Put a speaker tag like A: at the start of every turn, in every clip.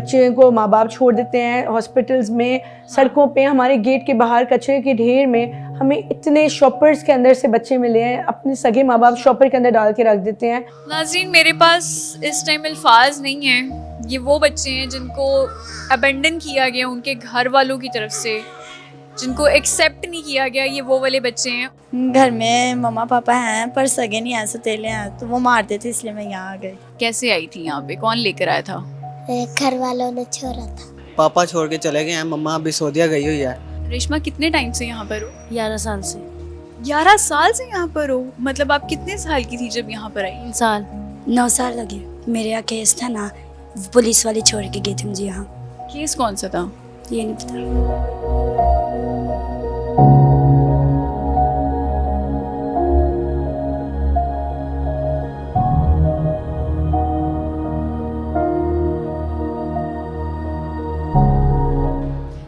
A: बच्चे को माँ बाप छोड़ देते हैं हॉस्पिटल्स में, सड़कों पे, हमारे गेट के बाहर कचरे के ढेर में। हमें इतने शॉपर्स के अंदर से बच्चे मिले हैं, अपने सगे माँ बाप शॉपर के अंदर डाल के रख देते हैं।
B: नाज़रीन, मेरे पास इस टाइम अल्फाज नहीं है। ये वो बच्चे हैं जिनको अबेंडन किया गया उनके घर वालों की तरफ से, जिनको एक्सेप्ट नहीं किया गया। ये वो वाले बच्चे हैं।
C: घर में मम्मा पापा हैं पर सगे नहीं हैं, सौतेले हैं, तो वो मारते थे, इसलिए मैं यहाँ आ गई।
B: कैसे आई थी यहाँ पे, कौन लेकर आया था?
D: घर वालों ने छोड़ा था।
E: पापा छोड़ के चले गए हैं, मम्मा अभी सऊदीया गई हुई है।
B: रेशमा, कितने टाइम से यहाँ पर हो?
F: 11 साल से।
B: 11 साल से यहाँ पर हो? मतलब आप कितने साल की थी जब यहाँ पर आई?
F: 3 साल।
C: 9 साल लगे। मेरे यहाँ केस था ना, पुलिस वाले छोड़ के गए थे मुझे यहाँ।
B: केस कौन सा था?
C: ये नहीं पता।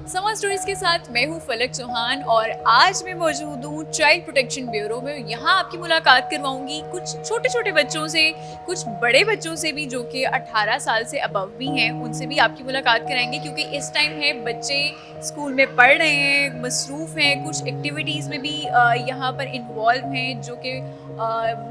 B: समा स्टोरीज के साथ मैं हूँ फलक चौहान और आज मैं मौजूद हूँ चाइल्ड प्रोटेक्शन ब्यूरो में। यहाँ आपकी मुलाकात करवाऊंगी कुछ छोटे छोटे बच्चों से, कुछ बड़े बच्चों से भी जो कि 18 साल से अबव भी हैं, उनसे भी आपकी मुलाकात कराएंगे क्योंकि इस टाइम है बच्चे स्कूल में पढ़ रहे हैं, मसरूफ़ हैं, कुछ एक्टिविटीज़ में भी यहाँ पर इन्वॉल्व हैं जो कि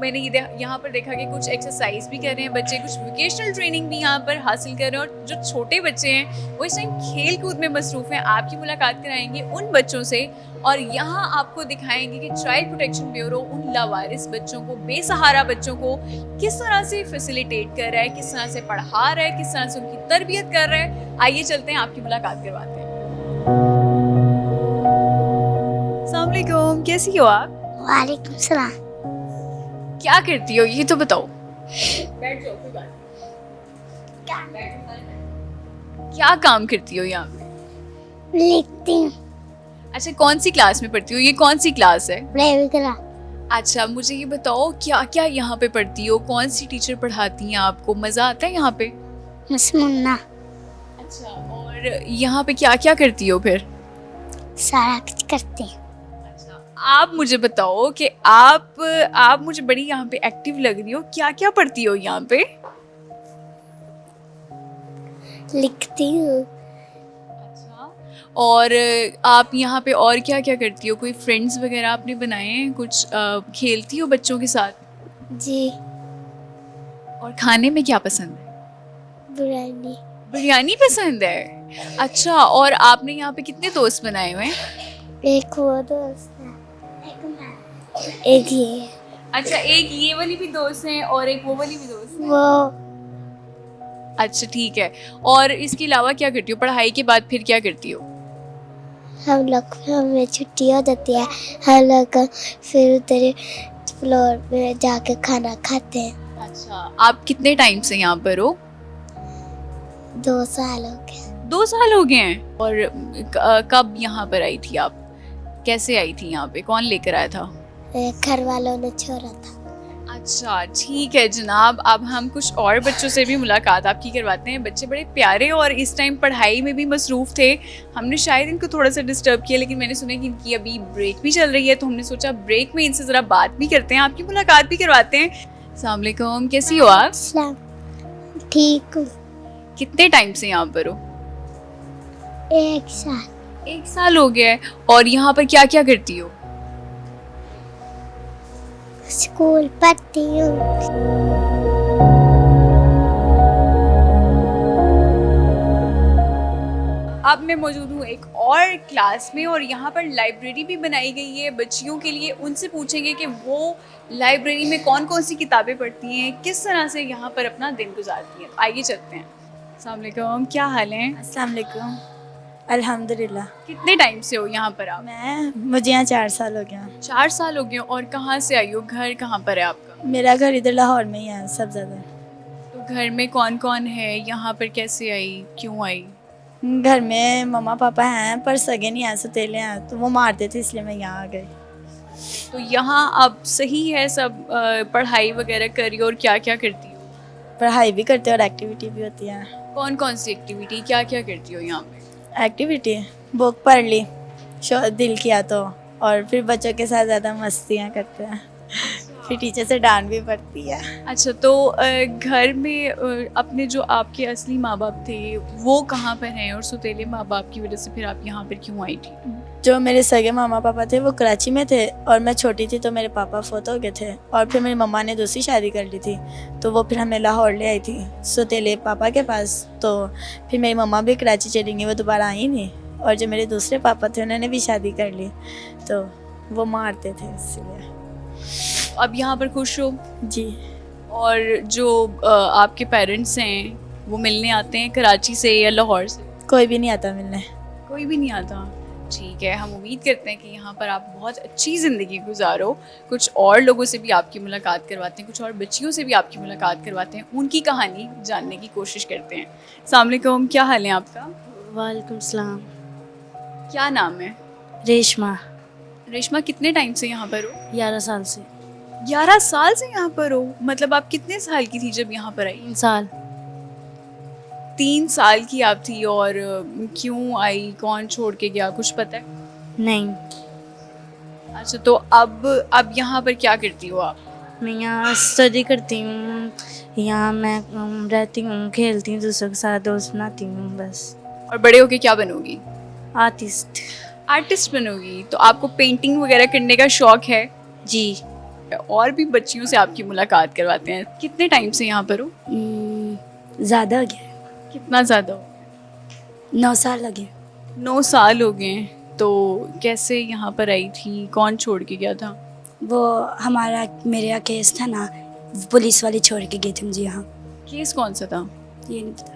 B: मैंने यहाँ पर देखा कि कुछ एक्सरसाइज भी कर रहे हैं बच्चे, कुछ वोकेशनल ट्रेनिंग भी यहाँ पर हासिल कर रहे हैं और जो छोटे बच्चे हैं वो इस टाइम खेल कूद में मसरूफ़ हैं। आपकी मुलाकात कराएंगे उन बच्चों से और यहाँ आपको दिखाएंगे कि चाइल्ड प्रोटेक्शन ब्यूरो उन लावारिस बच्चों को, बेसहारा बच्चों को किस तरह से फैसिलिटेट कर रहा है, किस तरह से पढ़ा रहा है, किस तरह से उनकी तरबियत कर रहा है। आइए चलते हैं, आपकी मुलाकात करवाते हैं। अस्सलाम वालेकुम, कैसी हो आप?
D: वालेकुम सलाम।
B: क्या करती हो ये तो बताओ। बैठ जाओ, कोई बात नहीं। क्या काम करती हो यहाँ पे?
D: लिखती हूँ।
B: अच्छा, कौन सी क्लास में पढ़ती हो? ये कौन सी क्लास है?
D: प्रेमिका।
B: अच्छा, मुझे ये बताओ क्या क्या यहाँ पे पढ़ती हो, कौन सी टीचर पढ़ाती हैं आपको, मजा आता है यहाँ पे?
D: मसमुन्ना।
B: अच्छा, और यहाँ पे क्या क्या करती हो फिर?
D: सारा कुछ करती हूँ।
B: अच्छा, आप मुझे बताओ कि आप मुझे बड़ी यहाँ पे एक्टिव लग रही हो, क्या क्या पढ़ती हो यहाँ पे?
D: लिखती हूँ।
B: अच्छा, और आप यहाँ पे और क्या क्या करती हो? कोई फ्रेंड्स वगैरह आपने बनाए हैं? कुछ खेलती हो बच्चों के साथ?
D: जी।
B: और खाने में क्या पसंद है?
D: बिरयानी।
B: बिरयानी पसंद है। अच्छा, और आपने यहाँ पे कितने दोस्त बनाए हुए हैं?
D: एक वो दोस्त है, एक ये।
B: अच्छा, एक ये वाली भी दोस्त है और एक वो वाली भी दोस्त है।
D: वो
B: अच्छा, ठीक है। और इसके अलावा क्या करती हो? पढ़ाई के बाद फिर क्या करती हो?
D: हम लोग, हमें छुट्टी हो जाती है, हम लोग फिर उधर फ्लोर पे जाके खाना खाते हैं।
B: अच्छा, आप कितने टाइम से यहाँ पर हो?
D: 2 साल हो गए।
B: 2 साल हो गए हैं। और कब यहाँ पर आई थी आप? कैसे आई थी यहाँ पे, कौन लेकर आया था?
D: घर वालों ने छोड़ा था।
B: अच्छा, ठीक है जनाब। अब हम कुछ और बच्चों से भी मुलाकात आपकी करवाते हैं। बच्चे बड़े प्यारे और इस टाइम पढ़ाई में भी मसरूफ़ थे। हमने शायद इनको थोड़ा सा डिस्टर्ब किया, लेकिन मैंने सुना कि इनकी अभी ब्रेक भी चल रही है, तो हमने सोचा ब्रेक में इनसे ज़रा बात भी करते हैं, आपकी मुलाकात भी करवाते हैं। अस्सलाम वालेकुम, कैसी हो आप?
D: सलाम। ठीक हूँ।
B: कितने टाइम से यहाँ पर हो?
D: 1 साल।
B: 1 साल हो गया है। और यहाँ पर क्या क्या करती हो?
D: स्कूल पढ़ती हूँ।
B: अब मैं मौजूद हूँ एक और क्लास में और यहाँ पर लाइब्रेरी भी बनाई गई है बच्चियों के लिए। उनसे पूछेंगे कि वो लाइब्रेरी में कौन कौन सी किताबें पढ़ती हैं, किस तरह से यहाँ पर अपना दिन गुजारती हैं। आइए चलते हैं। अस्सलाम वालेकुम, क्या हाल है?
C: अस्सलाम वालेकुम। अल्हम्दुलिल्लाह।
B: कितने टाइम से हो यहाँ पर आप?
C: मुझे यहाँ 4 साल हो गया।
B: 4 साल हो गए। और कहाँ से आई हो? घर कहाँ पर है आपका?
C: मेरा घर इधर लाहौर में ही है सब ज़्यादा।
B: तो घर में कौन कौन है? यहाँ पर कैसे आई, क्यों आई?
C: घर में मम्मा पापा हैं पर सगे नहीं हैं, सौतेले हैं, तो वो मारते थे, इसलिए मैं यहाँ आ गई।
B: तो यहाँ अब सही है सब, पढ़ाई वगैरह करी और क्या क्या करती हो?
C: पढ़ाई भी करते हैं और एक्टिविटी भी होती है।
B: कौन कौन सी एक्टिविटी, क्या क्या करती हो यहाँ पे?
C: एक्टिविटी बुक पढ़ ली, दिल किया तो, और फिर बच्चों के साथ ज़्यादा मस्तियाँ करते हैं। फिर टीचर से डांट भी पड़ती है।
B: अच्छा, तो घर में अपने जो आपके असली माँ बाप थे वो कहाँ पर हैं, और सौतेले माँ बाप की वजह से फिर आप यहाँ पर क्यों आई थी?
C: जो मेरे सगे मामा पापा थे वो कराची में थे, और मैं छोटी थी तो मेरे पापा फोत हो गए थे, और फिर मेरी मम्मा ने दूसरी शादी कर ली थी, तो वो फिर हमें लाहौर ले आई थी सौतेले पापा के पास। तो फिर मेरी मम्मा भी कराची चली गई, वो दोबारा आई नहीं। और जो मेरे दूसरे पापा थे उन्होंने भी शादी कर ली, तो वो मारते थे इसलिए।
B: अब यहाँ पर खुश हो?
C: जी।
B: और जो आपके पेरेंट्स हैं वो मिलने आते हैं कराची से या लाहौर से?
C: कोई भी नहीं आता मिलने।
B: कोई भी नहीं आता। ठीक है, हम उम्मीद करते हैं कि यहाँ पर आप बहुत अच्छी ज़िंदगी गुजारो। कुछ और लोगों से भी आपकी मुलाकात करवाते हैं, कुछ और बच्चियों से भी आपकी मुलाकात करवाते हैं, उनकी कहानी जानने की कोशिश करते हैं। अस्सलाम वालेकुम, क्या हाल है आपका?
F: वालेकुम सलाम।
B: क्या नाम है?
F: रेशमा।
B: रेशमा, कितने टाइम से यहाँ पर हो?
F: 11 साल से।
B: 11 साल से यहाँ पर हो? मतलब आप कितने साल की थी जब यहाँ पर आई?
F: 3 साल।
B: 3 साल की आप थी, और क्यों आई, कौन छोड़ के गया, कुछ पता है?
F: नहीं,
B: अच्छा, तो अब यहाँ पर क्या करती हो आप?
F: मैं यहाँ स्टडी करती हूँ, यहाँ मैं रहती हूँ, खेलती हूँ, दूसरों के साथ दोस्त बनाती हूँ बस।
B: और बड़े होके क्या बनोगी?
F: आर्टिस्ट।
B: आर्टिस्ट बनोगी। तो आपको पेंटिंग वगैरह करने का शौक है?
F: जी।
B: और भी बच्चियों से आपकी मुलाकात करवाते हैं। कितने टाइम से यहाँ पर हो?
F: ज़्यादा हो गया।
B: कितना ज़्यादा हो?
F: 9 साल लगे।
B: 9 साल हो गए हैं। तो कैसे यहाँ पर आई थी, कौन छोड़ के गया था?
F: वो हमारा मेरे यहाँ केस था ना, पुलिस वाले छोड़ के गए थे मुझे यहाँ।
B: केस कौन सा था?
F: ये नहीं पता।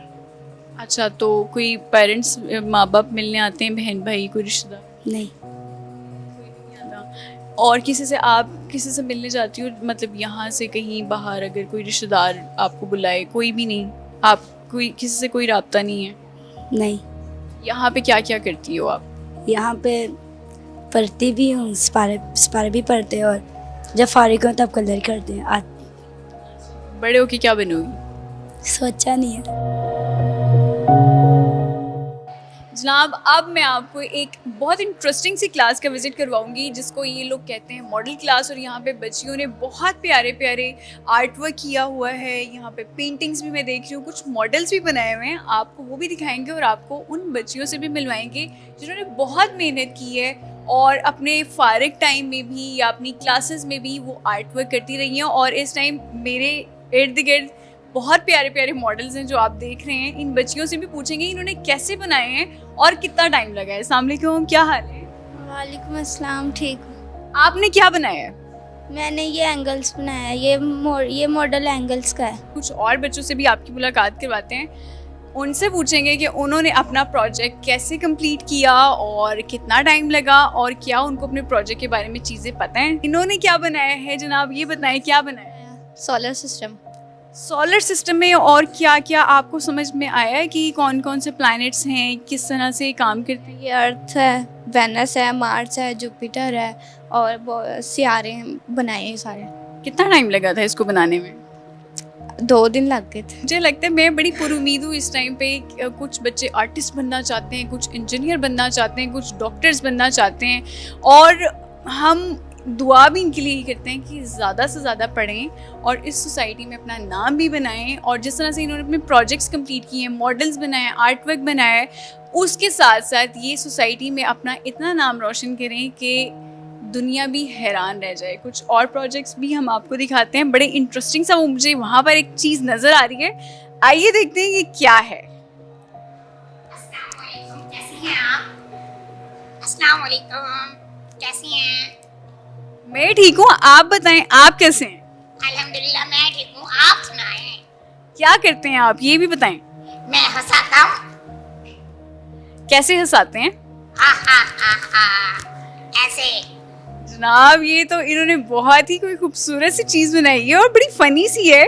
B: अच्छा, तो कोई पेरेंट्स, माँ बाप मिलने आते हैं, बहन भाई, कोई रिश्तेदार?
F: नहीं।
B: और किसी से मिलने जाती हो, मतलब यहाँ से कहीं बाहर अगर कोई रिश्तेदार आपको बुलाए? कोई भी नहीं? आप कोई किसी से कोई राब्ता नहीं है?
F: नहीं।
B: यहाँ पे क्या क्या करती हो आप?
F: यहाँ पे पढ़ती भी हूँ, सिपारे भी पढ़ते हैं, और जब फारिग हो तब कलर करते हैं।
B: बड़े होके क्या बनोगी?
F: सोचा नहीं है।
B: जनाब, अब मैं आपको एक बहुत इंटरेस्टिंग सी क्लास का विजिट करवाऊंगी, जिसको ये लोग कहते हैं मॉडल क्लास। और यहाँ पे बच्चियों ने बहुत प्यारे प्यारे आर्ट वर्क किया हुआ है। यहाँ पे पेंटिंग्स भी मैं देख रही हूँ, कुछ मॉडल्स भी बनाए हुए हैं। आपको वो भी दिखाएंगे, और आपको उन बच्चियों से भी मिलवाएंगे जिन्होंने बहुत मेहनत की है, और अपने फारिग टाइम में भी या अपनी क्लासेस में भी वो आर्ट वर्क करती रही हैं। और इस टाइम मेरे इर्द गिर्द बहुत प्यारे प्यारे मॉडल्स हैं जो आप देख रहे हैं। इन बच्चियों से भी पूछेंगे इन्होंने कैसे बनाए हैं और कितना टाइम लगा है। अस्सलाम वालेकुम, क्या हाल है?
G: वालेकुम अस्सलाम, ठीक हूँ।
B: आपने क्या बनाया है?
G: मैंने ये एंगल्स बनाया है, ये मॉडल एंगल्स का है।
B: कुछ और बच्चों से भी आपकी मुलाकात करवाते हैं, उनसे पूछेंगे कि उन्होंने अपना प्रोजेक्ट कैसे कंप्लीट किया और कितना टाइम लगा, और क्या उनको अपने प्रोजेक्ट के बारे में चीज़ें पता हैं। इन्होंने क्या बनाया है जनाब, ये बताएं, क्या बनाया है?
G: Solar system.
B: सोलर सिस्टम में और क्या क्या आपको समझ में आया है कि कौन कौन से प्लैनेट्स हैं, किस तरह से काम करते हैं?
G: ये अर्थ है, वेनस है, मार्स है, जुपिटर है, और सियारे हैं बनाए हैं सारे।
B: कितना टाइम लगा था इसको बनाने में?
G: 2 दिन लग गए थे।
B: मुझे लगता है मैं बड़ी पुरुमीद हूँ इस टाइम पे। कुछ बच्चे आर्टिस्ट बनना चाहते हैं, कुछ इंजीनियर बनना चाहते हैं, कुछ डॉक्टर्स बनना चाहते हैं, और हम दुआ भी इनके लिए ही करते हैं कि ज़्यादा से ज़्यादा पढ़ें और इस सोसाइटी में अपना नाम भी बनाएं। और जिस तरह से इन्होंने अपने प्रोजेक्ट्स कंप्लीट किए हैं, मॉडल्स बनाए, आर्ट वर्क बनाया है, उसके साथ साथ ये सोसाइटी में अपना इतना नाम रोशन करें कि दुनिया भी हैरान रह जाए। कुछ और प्रोजेक्ट्स भी हम आपको दिखाते हैं, बड़े इंटरेस्टिंग सा। वो मुझे वहाँ पर एक चीज़ नज़र आ रही है, आइए देखते हैं ये क्या है।
H: कैसी हैं आप? अस्सलाम वालेकुम, कैसी हैं?
B: मैं ठीक हूँ, आप बताएं, आप कैसे हैं?
H: अल्हम्दुलिल्लाह मैं ठीक हूँ, आप सुनाएं।
B: क्या करते हैं आप, ये भी बताएं।
H: मैं हंसाता हूँ।
B: कैसे हंसाते हैं?
H: हा हा हा हा, ऐसे।
B: जनाब, ये तो इन्होंने बहुत ही कोई खूबसूरत सी चीज़ बनाई है और बड़ी फनी सी है।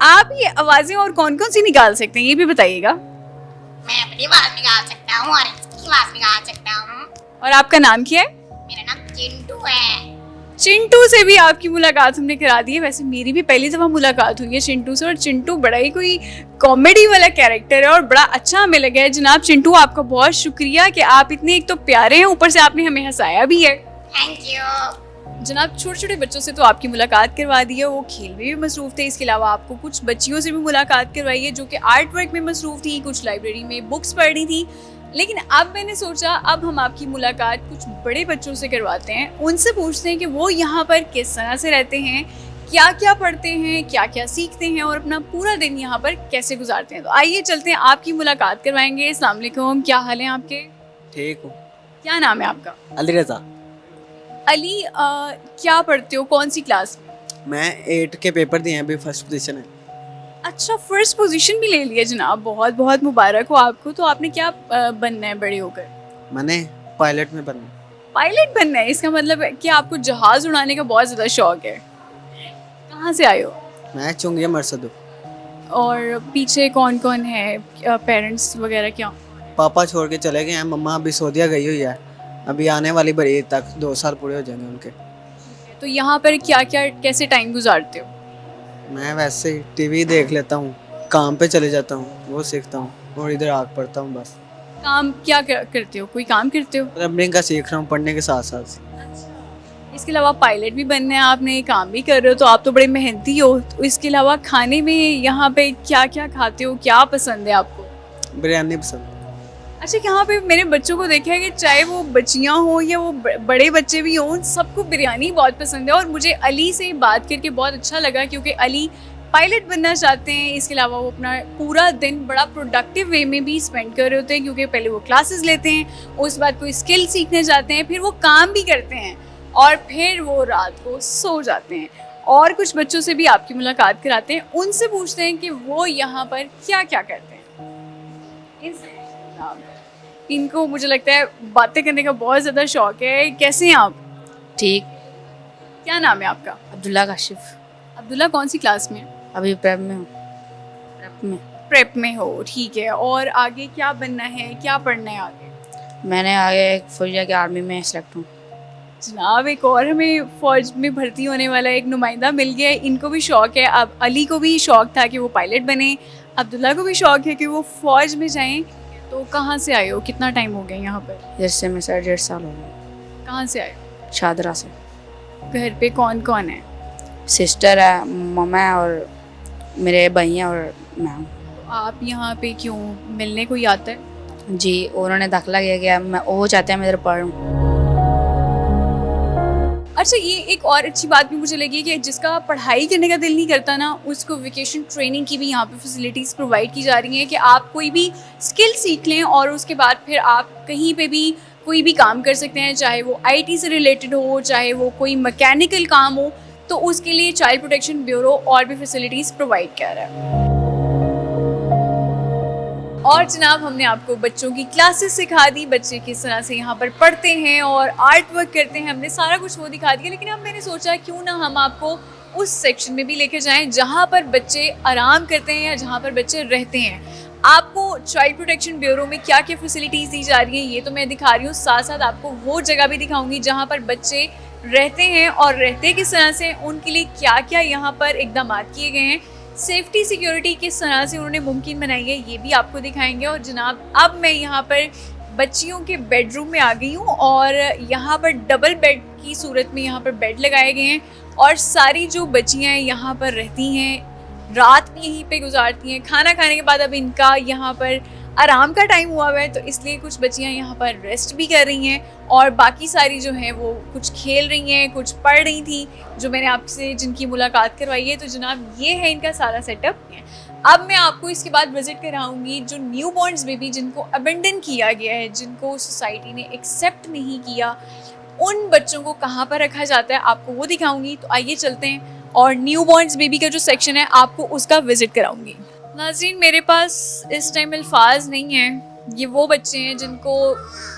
B: आप ये आवाज़ें और कौन कौन सी निकाल सकते हैं, ये भी बताइएगा।
H: मैं अपनी आवाज़ निकाल सकता हूँ और इसकी आवाज़ निकाल सकता हूँ।
B: और आपका नाम क्या है?
H: मेरा नाम चिंटू है।
B: चिंटू से भी आपकी मुलाकात हमने करा दी है। वैसे मेरी भी पहली दफ़ा मुलाकात हुई है चिंटू से, और चिंटू बड़ा ही कोई कॉमेडी वाला कैरेक्टर है और बड़ा अच्छा हमें लगा है। जनाब चिंटू, आपका बहुत शुक्रिया कि आप इतने एक तो प्यारे हैं, ऊपर से आपने हमें हंसाया भी है।
H: Thank you.
B: जनाब छोटे छोटे बच्चों से तो आपकी मुलाकात करवा दी है, वो खेल में भी मसरूफ़ थे, इसके अलावा आपको कुछ बच्चियों से भी मुलाकात करवाई है जो कि आर्ट वर्क में मसरूफ़ थी, कुछ लाइब्रेरी में बुक्स पढ़ रही थी। लेकिन अब मैंने सोचा अब हम आपकी मुलाकात कुछ बड़े बच्चों से करवाते हैं, उनसे पूछते हैं कि वो यहाँ पर किस तरह से रहते हैं, क्या क्या पढ़ते हैं, क्या क्या सीखते हैं और अपना पूरा दिन यहाँ पर कैसे गुजारते हैं। तो आइए चलते हैं, आपकी मुलाकात करवाएंगे। अस्सलाम वालेकुम, क्या हाल है आपके?
E: ठीक हूँ।
B: क्या नाम है आपका?
E: अली रज़ा।
B: अली, क्या पढ़ते हो, कौन सी क्लास में?
E: मैं 8 के पेपर दिए हैं, अभी फर्स्ट पोजीशन है।
B: अच्छा, फर्स्ट पोजीशन भी ले लिया जनाब, बहुत बहुत मुबारक हो आपको। तो आपने क्या बनना है बड़े होकर?
E: मैंने पायलट में बनना।
B: पायलट बनना है, इसका मतलब है कि आपको जहाज़ उड़ाने का बहुत ज़्यादा शौक है। कहाँ से आए हो?
E: मैं चुंगिया मरसद हूँ।
B: और पीछे कौन कौन है, पेरेंट्स वगैरह क्या?
E: पापा छोड़ के चले गए हैं, मम्मा अभी सऊदीया गई हुई है, अभी आने वाली बरीद तक 2 साल पूरे हो जाएंगे उनके।
B: तो यहाँ पर क्या क्या कैसे टाइम गुजारते हो?
E: मैं वैसे ही टीवी देख लेता हूँ, काम पे चले जाता हूँ, वो सीखता हूँ और इधर आग पढ़ता हूँ बस।
B: काम क्या करते हो, कोई काम करते हो?
E: रबरिंग का सीख रहा हूँ पढ़ने के साथ साथ।
B: इसके अलावा पायलट भी बनना है आपने, काम भी कर रहे हो, तो आप तो बड़े मेहनती हो। तो इसके अलावा खाने में यहाँ पे क्या क्या खाते हो, क्या पसंद है आपको?
E: बिरयानी पसंद।
B: अच्छा, यहाँ पे मेरे बच्चों को देखा है कि चाहे वो बच्चियाँ हों या वो बड़े बच्चे भी हों, सबको बिरयानी बहुत पसंद है। और मुझे अली से बात करके बहुत अच्छा लगा क्योंकि अली पायलट बनना चाहते हैं। इसके अलावा वो अपना पूरा दिन बड़ा प्रोडक्टिव वे में भी स्पेंड कर रहे होते हैं क्योंकि पहले वो क्लासेस लेते हैं, उसके बाद कोई स्किल सीखने जाते हैं, फिर वो काम भी करते हैं और फिर वो रात को सो जाते हैं। और कुछ बच्चों से भी आपकी मुलाकात कराते हैं, उनसे पूछते हैं कि वो यहाँ पर क्या क्या करते हैं। इनको मुझे लगता है बातें करने का बहुत ज़्यादा शौक है। कैसे हैं आप?
F: ठीक।
B: क्या नाम है आपका?
F: अब्दुल्ला काशिफ।
B: अब्दुल्ला, कौन सी क्लास में?
F: अभी प्रेप में हूँ।
B: प्रेप में हो, ठीक है। और आगे क्या बनना है, क्या पढ़ना है आगे?
F: मैंने आगे फौजिया की आर्मी में सेलेक्ट हूँ।
B: जनाब, एक और हमें फ़ौज में भर्ती होने वाला एक नुमाइंदा मिल गया है। इनको भी शौक़ है, अब अली को भी शौक़ था कि वो पायलट बने, अब्दुल्ला को भी शौक़ है कि वो फ़ौज में जाएं। तो कहाँ से आए हो, कितना टाइम हो गया यहाँ पर?
F: जैसे मैं 1.5 साल हो गए।
B: कहाँ से आए हो?
F: शादरा से।
B: घर पे कौन कौन है?
F: सिस्टर है, मम्मा है और मेरे भैया और मैं हूँ।
B: तो आप यहाँ पे क्यों, मिलने कोई आता है?
F: जी, उन्होंने दाखिला किया गया, मैं वो चाहते हैं मैं इधर पढ़ूँ।
B: अच्छा, ये एक और अच्छी बात भी मुझे लगी कि जिसका पढ़ाई करने का दिल नहीं करता ना, उसको वेकेशन ट्रेनिंग की भी यहाँ पे फैसिलिटीज़ प्रोवाइड की जा रही हैं कि आप कोई भी स्किल सीख लें और उसके बाद फिर आप कहीं पे भी कोई भी काम कर सकते हैं, चाहे वो आईटी से रिलेटेड हो, चाहे वो कोई मैकेनिकल काम हो। तो उसके लिए चाइल्ड प्रोटेक्शन ब्यूरो और भी फैसिलिटीज़ प्रोवाइड कर रहा है। और जनाब, हमने आपको बच्चों की क्लासेस सिखा दी, बच्चे किस तरह से यहाँ पर पढ़ते हैं और आर्ट वर्क करते हैं, हमने सारा कुछ वो दिखा दिया। लेकिन अब मैंने सोचा क्यों ना हम आपको उस सेक्शन में भी लेकर जाएं जहाँ पर बच्चे आराम करते हैं या जहाँ पर बच्चे रहते हैं। आपको चाइल्ड प्रोटेक्शन ब्यूरो में क्या क्या फैसिलिटीज़ दी जा रही हैं ये तो मैं दिखा रही हूँ, साथ साथ आपको वो जगह भी दिखाऊंगी जहाँ पर बच्चे रहते हैं और रहते किस तरह से, उनके लिए क्या क्या यहाँ पर इकदाम किए गए हैं, सेफ्टी सिक्योरिटी किस तरह से उन्होंने मुमकिन बनाई है, ये भी आपको दिखाएंगे। और जनाब, अब मैं यहाँ पर बच्चियों के बेडरूम में आ गई हूँ और यहाँ पर डबल बेड की सूरत में यहाँ पर बेड लगाए गए हैं और सारी जो बच्चियाँ यहाँ पर रहती हैं रात भी यहीं पे गुजारती हैं। खाना खाने के बाद अब इनका यहाँ पर आराम का टाइम हुआ है, तो इसलिए कुछ बच्चियाँ यहाँ पर रेस्ट भी कर रही हैं और बाकी सारी जो हैं वो कुछ खेल रही हैं, कुछ पढ़ रही थी, जो मैंने आपसे जिनकी मुलाकात करवाई है। तो जनाब, ये है इनका सारा सेटअप। अब मैं आपको इसके बाद विज़िट कराऊंगी जो न्यू बॉर्न्स बेबी जिनको अबेंडन किया गया है, जिनको सोसाइटी ने एक्सेप्ट नहीं किया, उन बच्चों को कहाँ पर रखा जाता है आपको वो दिखाऊंगी। तो आइए चलते हैं और न्यू बॉर्न्स बेबी का जो सेक्शन है आपको उसका विज़िट कराऊंगी। नाज़रीन, मेरे पास इस टाइम अल्फाज नहीं है। ये वो बच्चे हैं जिनको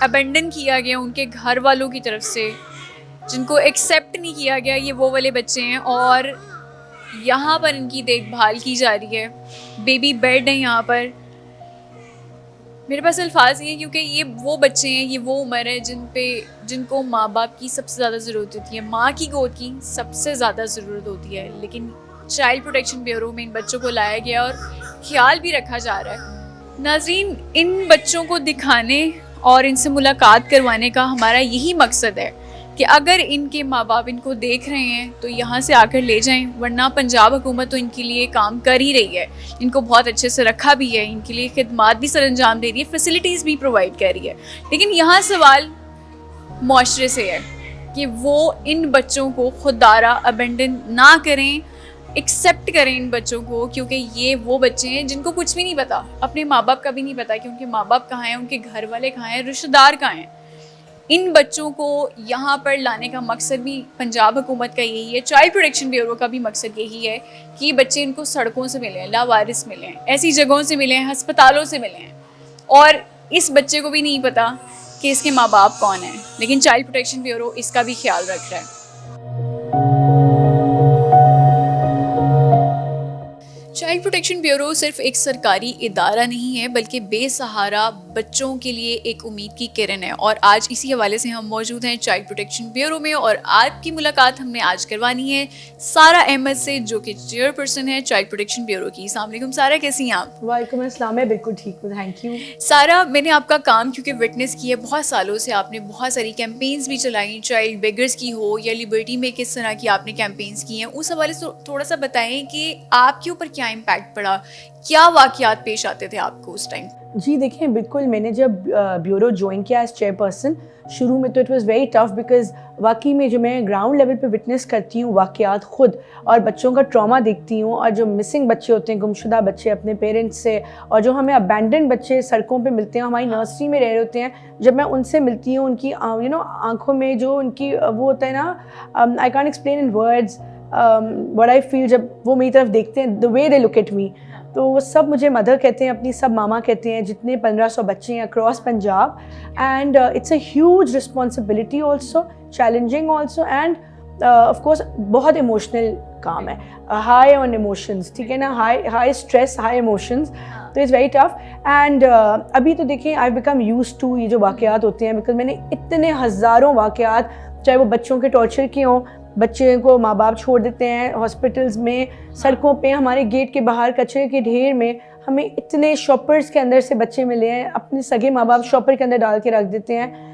B: अबेंडन किया गया उनके घर वालों की तरफ से, जिनको एक्सेप्ट नहीं किया गया, ये वो वाले बच्चे हैं और यहाँ पर इनकी देखभाल की जा रही है। बेबी बेड है यहाँ पर। मेरे पास अल्फाज नहीं है क्योंकि ये वो बच्चे हैं, ये वो उम्र है जिनको माँ बाप की सबसे ज़्यादा ज़रूरत होती है, माँ की गोद की सबसे ज़्यादा ज़रूरत होती है। लेकिन चाइल्ड प्रोटेक्शन ब्यूरो में इन बच्चों को लाया गया और ख्याल भी रखा जा रहा है। नाज़रीन, इन बच्चों को दिखाने और इनसे मुलाकात करवाने का हमारा यही मकसद है कि अगर इनके माँ बाप इनको देख रहे हैं तो यहाँ से आकर ले जाएं, वरना पंजाब हुकूमत तो इनके लिए काम कर ही रही है, इनको बहुत अच्छे से रखा भी है, इनके लिए खिदमात भी सर अंजाम दे रही है, फैसिलिटीज़ भी प्रोवाइड कर रही है। लेकिन यहाँ सवाल मुआशरे से है कि वो इन बच्चों को खुदारा अबेंडन ना करें, एक्सेप्ट करें इन बच्चों को, क्योंकि ये वो बच्चे हैं जिनको कुछ भी नहीं पता, अपने माँ बाप का भी नहीं पता कि उनके माँ बाप कहाँ हैं, उनके घर वाले कहाँ हैं, रिश्तेदार कहाँ हैं। इन बच्चों को यहाँ पर लाने का मकसद भी पंजाब हुकूमत का यही है, चाइल्ड प्रोटेक्शन ब्यूरो का भी मकसद यही है कि बच्चे इनको सड़कों से मिले, लावारिस मिले, ऐसी जगहों से मिले, हस्पतालों से मिले, और इस बच्चे को भी नहीं पता कि इसके माँ बाप कौन हैं, लेकिन चाइल्ड प्रोटेक्शन ब्यूरो इसका भी ख्याल रख रहा है। चाइल्ड प्रोटेक्शन ब्यूरो सिर्फ एक सरकारी इदारा नहीं है, बल्कि बेसहारा बच्चों के लिए एक उम्मीद की किरण है। और आज इसी हवाले से हम मौजूद हैं चाइल्ड प्रोटेक्शन ब्यूरो में, और आपकी मुलाकात हमने आज करवानी है सारा अहमद से, जो कि चेयरपर्सन है चाइल्ड प्रोटेक्शन ब्यूरो की। अस्सलाम वालेकुम सारा, कैसी हैं आप?
A: वालेकुम अस्सलाम, मैं बिल्कुल ठीक हूँ, थैंक यू।
B: सारा, मैंने आपका काम क्योंकि विटनेस की है, बहुत सालों से आपने बहुत सारी कैंपेन्स भी चलाई, चाइल्ड बेगर्स की हो या लिबर्टी में किस तरह की आपने कैंपेन्स की हैं, उस हवाले से थोड़ा सा बताएं कि आपके ऊपर क्या इम्पैक्ट पड़ा, क्या वाक़यात पेश आते थे आपको उस टाइम?
A: जी देखिए, बिल्कुल, मैंने जब ब्यूरो ज्वाइन किया एज चेयरपर्सन, शुरू में तो it was very tough, because वाकई में जो मैं ग्राउंड लेवल पे विटनेस करती हूँ वाक़यात खुद, और बच्चों का ट्रॉमा देखती हूँ, और जो मिसिंग बच्चे होते हैं, गुमशुदा बच्चे अपने पेरेंट्स से, और जो हमें अबैंडन बच्चे सड़कों पे मिलते हैं, हमारी नर्सरी में रह रहे होते हैं, जब मैं उनसे मिलती हूँ, उनकी आँखों में जो उनकी वो होता है ना, I can't explain in words what I feel, जब वो मेरी तरफ देखते हैं, the way they look at me, तो वो सब मुझे मदर कहते हैं, अपनी सब मामा कहते हैं, जितने 1500 बच्चे हैं across Punjab, and it's a huge responsibility also, challenging also, end of course बहुत इमोशनल काम है, हाई ऑन इमोशंस, ठीक है ना, हाई स्ट्रेस, हाई इमोशंस, तो इट्स वेरी टफ। एंड अभी तो देखें, आई बिकम यूज्ड टू ये जो वाक़यात होते हैं, बिकॉज मैंने इतने हज़ारों वाक़यात, चाहे वो बच्चों के टॉर्चर के हों, बच्चे को माँ बाप छोड़ देते हैं हॉस्पिटल्स में, सड़कों पे, हमारे गेट के बाहर कचरे के ढेर में, हमें इतने शॉपर्स के अंदर से बच्चे मिले हैं, अपने सगे माँ बाप शॉपर के अंदर डाल के रख देते हैं।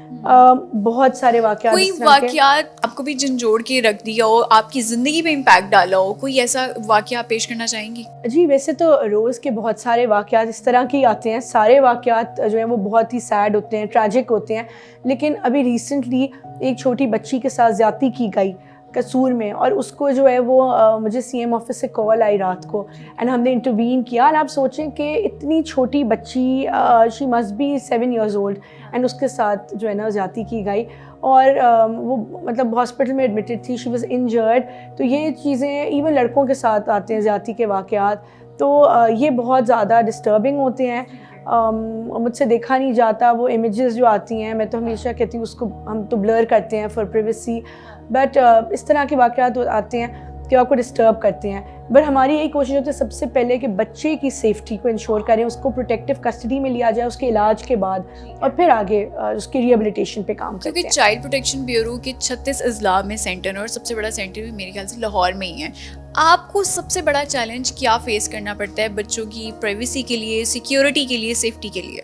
A: बहुत सारे वाक़यात।
B: कोई वाक़यात आपको भी झंझोड़ के रख दिया हो, आपकी ज़िंदगी पे इम्पैक्ट डाला हो, कोई ऐसा वाक़या पेश करना चाहेंगी?
A: जी, वैसे तो रोज़ के बहुत सारे वाक़यात इस तरह के आते हैं, सारे वाक़यात जो हैं वो बहुत ही सैड होते हैं, ट्रैजिक होते हैं, लेकिन अभी रिसेंटली एक छोटी बच्ची के साथ ज़्यादती की गई कसूर में, और उसको जो है वो मुझे सीएम ऑफिस से कॉल आई रात को, एंड हमने इंटरवीन किया। और आप सोचें कि इतनी छोटी बच्ची, she must be 7 years old, and उसके साथ जो है ना ज़्यादती की गई, और वो मतलब हॉस्पिटल में एडमिटेड थी, शी वाज इंजर्ड। तो ये चीज़ें इवन लड़कों के साथ आते हैं, ज़्यादती के वाक़यात, तो ये बहुत ज़्यादा डिस्टर्बिंग होते हैं। मुझसे देखा नहीं जाता, वो इमेजेस जो आती हैं, मैं तो हमेशा कहती हूँ उसको हम तो ब्लर करते हैं फॉर प्राइवेसी, बट इस तरह के वाक़यात आते हैं कि आपको डिस्टर्ब करते हैं। बट हमारी यही कोशिश होती है सबसे पहले कि बच्चे की सेफ्टी को इंश्योर करें, उसको प्रोटेक्टिव कस्टडी में लिया जाए उसके इलाज के बाद, और फिर आगे उसकी रिहेबिलिटेशन पे काम करते हैं।
B: क्योंकि चाइल्ड प्रोटेक्शन ब्यूरो के 36 अजला में सेंटर, और सबसे बड़ा सेंटर भी मेरे ख्याल से लाहौर में ही है। आपको सबसे बड़ा चैलेंज क्या फेस करना पड़ता है बच्चों की प्राइवेसी के लिए, सिक्योरिटी के लिए, सेफ्टी के लिए?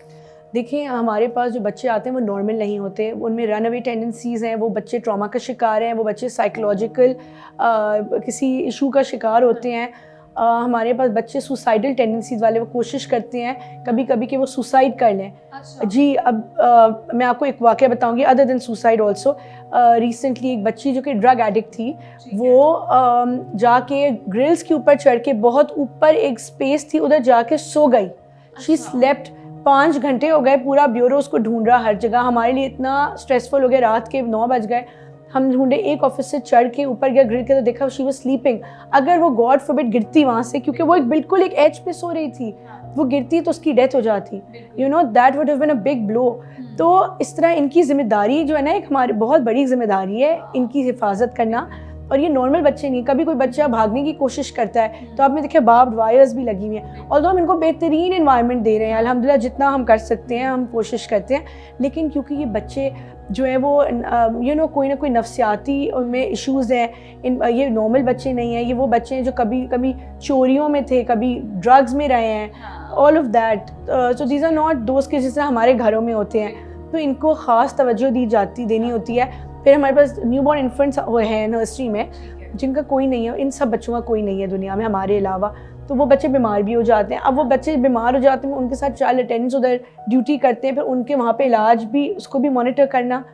A: देखिए, हमारे पास जो बच्चे आते हैं वो नॉर्मल नहीं होते, उनमें रन अवे टेंडेंसीज़ हैं, वो बच्चे ट्रॉमा का शिकार हैं, वो बच्चे साइकोलॉजिकल किसी इशू का शिकार होते हैं। हमारे पास बच्चे सुसाइडल टेंडेंसीज़ वाले, वो कोशिश करते हैं कभी कभी कि वो सुसाइड कर लें। अच्छा। जी, अब मैं आपको एक वाक़या बताऊंगी other than suicide also. Recently एक बच्ची जो कि ड्रग एडिक्ट थी, वो जाके ग्रिल्स के ऊपर चढ़ के, बहुत ऊपर एक स्पेस थी, उधर जाके सो गई। शी स्लेप्ट, 5 घंटे हो गए, पूरा ब्यूरो उसको ढूंढ रहा हर जगह, हमारे लिए इतना स्ट्रेसफुल हो गया, रात के 9 बज गए, हम ढूंढे, एक ऑफिस से चढ़ के ऊपर गया ग्रिल के, तो देखा शी वाज स्लीपिंग। अगर वो गॉड फॉरबिड गिरती वहाँ से, क्योंकि वो बिल्कुल एक एज पे सो रही थी, वो गिरती तो उसकी डेथ हो जाती, you know, that would have been a big blow. तो इस तरह इनकी जिम्मेदारी जो है ना, एक हमारी बहुत बड़ी जिम्मेदारी है इनकी हिफाजत करना। और ये नॉर्मल बच्चे नहीं, कभी कोई बच्चा भागने की कोशिश करता है तो आपने देखा बार्ब्ड वायर्स भी लगी हुई हैं, और हम इनको बेहतरीन इन्वायरमेंट दे रहे हैं, अल्हम्दुलिल्लाह जितना हम कर सकते हैं हम कोशिश करते हैं, लेकिन क्योंकि ये बच्चे जो है वो यू नो कोई ना कोई नफ्सियाती उनमें इश्यूज़ हैं, ये नॉर्मल बच्चे नहीं हैं, ये वो बच्चे हैं जो कभी कभी चोरियों में थे, कभी ड्रग्स में रहे हैं, all of that. So these are not दोस्त के जिस तरह हमारे घरों में होते हैं, तो इनको ख़ास तवज्जो देनी होती है। फिर हमारे पास न्यूबॉर्न इन्फेंट्स हैं नर्सरी में जिनका कोई नहीं है, इन सब बच्चों का कोई नहीं है दुनिया में हमारे अलावा। तो वो बच्चे बीमार भी हो जाते हैं। अब वो बच्चे बीमार हो जाते हैं, उनके साथ चाइल्ड अटेंडेंट्स उधर ड्यूटी करते हैं, फिर उनके वहाँ पे इलाज भी, उसको भी मॉनिटर करना।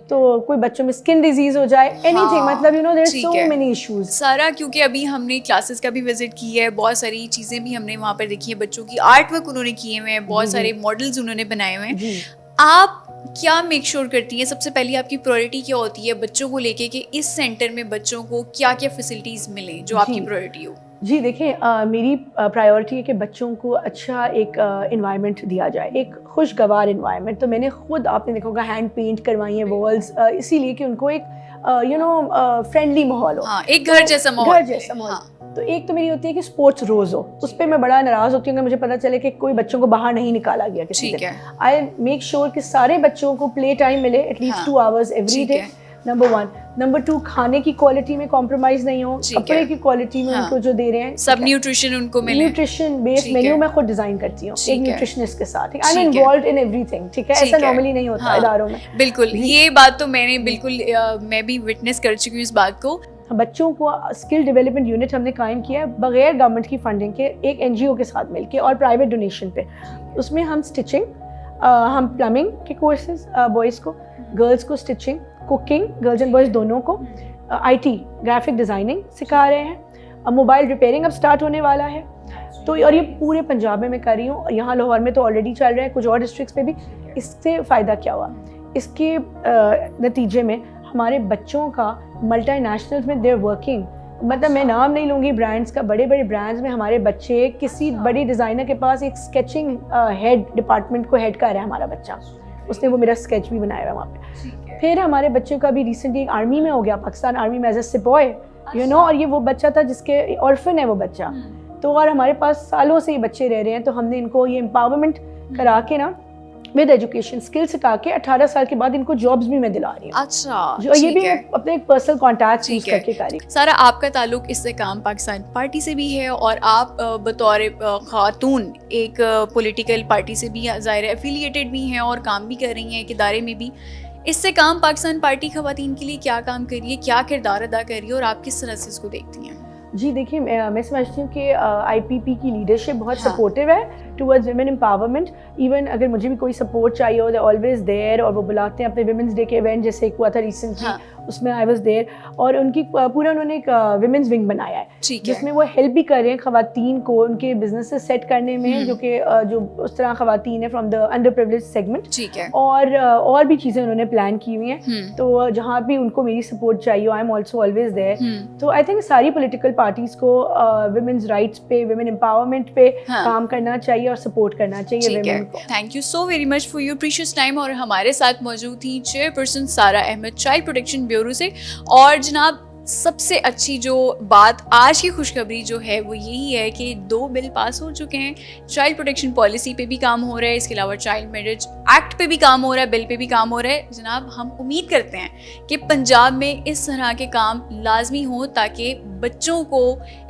A: तो कोई बच्चों में स्किन डिजीज हो जाए, एनीथिंग, मतलब there are so many issues.
B: सारा, क्योंकि अभी हमने क्लासेस का भी विजिट की है, बहुत सारी चीज़ें भी हमने वहाँ पर देखी है, बच्चों की आर्ट वर्क उन्होंने किए हुए हैं, बहुत सारे मॉडल्स उन्होंने बनाए हुए हैं। आप क्या मेक श्योर करती हैं, सबसे पहले आपकी प्रायोरिटी क्या होती है बच्चों को लेके कि इस सेंटर में बच्चों को क्या क्या फैसिलिटीज़ मिलें जो आपकी प्रायोरिटी हो?
A: जी देखिए, मेरी प्रायोरिटी है कि बच्चों को अच्छा एक इन्वायरमेंट दिया जाए, एक खुशगवार इन्वायरमेंट। तो मैंने खुद, आपने देखा होगा, हैंड पेंट करवाई है वॉल्स, इसीलिए कि उनको एक फ्रेंडली माहौल हो,
B: हाँ, एक घर जैसा माहौल।
A: घर जैसा माहौल। तो एक तो मेरी होती है कि स्पोर्ट्स रोज हो, उस पर मैं बड़ा नाराज़ होती हूँ कि मुझे पता चले कि कोई बच्चों को बाहर नहीं निकाला गया किसी दिन। आई मेक श्योर कि सारे बच्चों को प्ले टाइम मिले, at least 2 hours every day, number 1। Number 2, खाने की क्वालिटी में कॉम्प्रोमाइज नहीं हो, कपड़े की क्वालिटी में उनको जो दे रहे हैं
B: सब न्यूट्रिशन उनको मिले।
A: न्यूट्रिशन बेस्ड मेन्यू मैं खुद डिजाइन करती हूँ एक न्यूट्रिशनिस्ट के साथ। I am involved in everything, ठीक है, ऐसा नॉर्मली नहीं होता इदारों में।
B: बिल्कुल, ये बात तो मैंने बिल्कुल मैं भी विटनेस कर चुकी हूँ इस बात को।
A: बच्चों को स्किल डेवलपमेंट यूनिट हमने कायम किया है बगैर गवर्नमेंट की फंडिंग के, एक एनजीओ के साथ मिलके और प्राइवेट डोनेशन पे। उसमें हम स्टिचिंग, हम प्लम्बिंग के कोर्सेज बॉयज़ को, गर्ल्स को stitching, cooking, girls and boys दोनों को, आईटी, ग्राफिक डिज़ाइनिंग सिखा रहे हैं, मोबाइल रिपेयरिंग अब स्टार्ट होने वाला है। तो और ये पूरे पंजाब में मैं कर रही हूँ, यहाँ लाहौर में तो ऑलरेडी चल रहा है, कुछ और डिस्ट्रिक्ट्स पे भी। इससे फ़ायदा क्या हुआ, इसके नतीजे में हमारे बच्चों का मल्टीनेशनल्स में देयर वर्किंग, मतलब मैं नाम नहीं लूँगी ब्रांड्स का, बड़े बड़े ब्रांड्स में हमारे बच्चे, किसी बड़ी डिज़ाइनर के पास एक स्केचिंग हेड डिपार्टमेंट को हेड कर रहा है हमारा बच्चा, उसने वो मेरा स्केच भी बनाया है वहाँ पे। फिर हमारे बच्चों का भी रिसेंटली एक आर्मी में हो गया, पाकिस्तान आर्मी में as a sepoy, you know, और ये वो बच्चा था जिसके ऑर्फन है वो बच्चा। तो और हमारे पास सालों से ये बच्चे रह रहे हैं, तो हमने इनको ये एम्पावरमेंट करा के ना, विद एजुकेशन स्किल सिखा के 18 साल के बाद इनको जॉब्स भी मैं दिला रही हूँ।
B: अच्छा,
A: जो ये भी अपने एक पर्सनल कॉन्टैक्ट यूज करके करी।
B: सारा, आपका ताल्लुक इससे काम पाकिस्तान पार्टी से भी है और आप बतौर खातून एक पॉलिटिकल पार्टी से भी ज़ाहिर एफिलिएटेड भी हैं और काम भी कर रही हैं एक इदारे में भी। इससे काम पाकिस्तान पार्टी ख़वातीन के लिए क्या काम कर रही है, क्या किरदार अदा कर रही है और आप किस तरह से इसको देखती हैं?
A: जी देखिए, मैं समझती हूँ कि आईपीपी की लीडरशिप बहुत सपोर्टिव है टुवर्ड्स वुमेन एम्पावरमेंट। इवन अगर मुझे भी कोई सपोर्ट चाहिए हो, दे ऑलवेज देयर, और वो बुलाते हैं अपने वुमेंस डे के इवेंट जैसे एक हुआ था रिसेंटली, उसमें आई वाज देयर। और उनकी पूरा उन्होंने एक वुमेन्स विंग बनाया है जिसमें वो हेल्प भी कर रहे हैं खवातीन को उनके बिजनेसेस सेट करने में, जो कि जो उस तरह खवातीन है from the under privilege segment, और भी चीज़ें उन्होंने प्लान की हुई हैं। तो जहाँ भी उनको मेरी सपोर्ट चाहिए, I am also always there. तो आई थिंक सारी पोलिटिकल पार्टीज को वुमेन्स राइट्स पे, वुमेन एम्पावरमेंट पे काम करना चाहिए और सपोर्ट करना चाहिए वुमेन को।
B: Thank you so very much for your precious time. और हमारे साथ मौजूद थी चेयरपर्सन सारा अहमद चाइल्ड प्रोटेक्शन ब्यूरो से। और जनाब, सबसे अच्छी जो बात, आज की खुशखबरी जो है वो यही है कि 2 बिल पास हो चुके हैं। चाइल्ड प्रोटेक्शन पॉलिसी पे भी काम हो रहा है, इसके अलावा चाइल्ड मैरिज एक्ट पे भी काम हो रहा है, बिल पे भी काम हो रहा है। जनाब, हम उम्मीद करते हैं कि पंजाब में इस तरह के काम लाजमी हो ताकि बच्चों को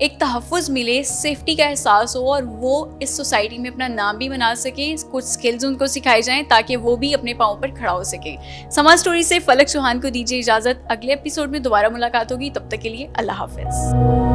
B: एक तहफ़्फ़ुज़ मिले, सेफ्टी का एहसास हो और वो इस सोसाइटी में अपना नाम भी बना सकें, कुछ स्किल्स उनको सिखाए जाएँ ताकि वो भी अपने पाँव पर खड़ा हो सकें। समाज स्टोरी से फलक चौहान को दीजिए इजाज़त, अगले एपिसोड में दोबारा मुलाकात होगी, तब तक के लिए अल्लाह हाफ़िज़।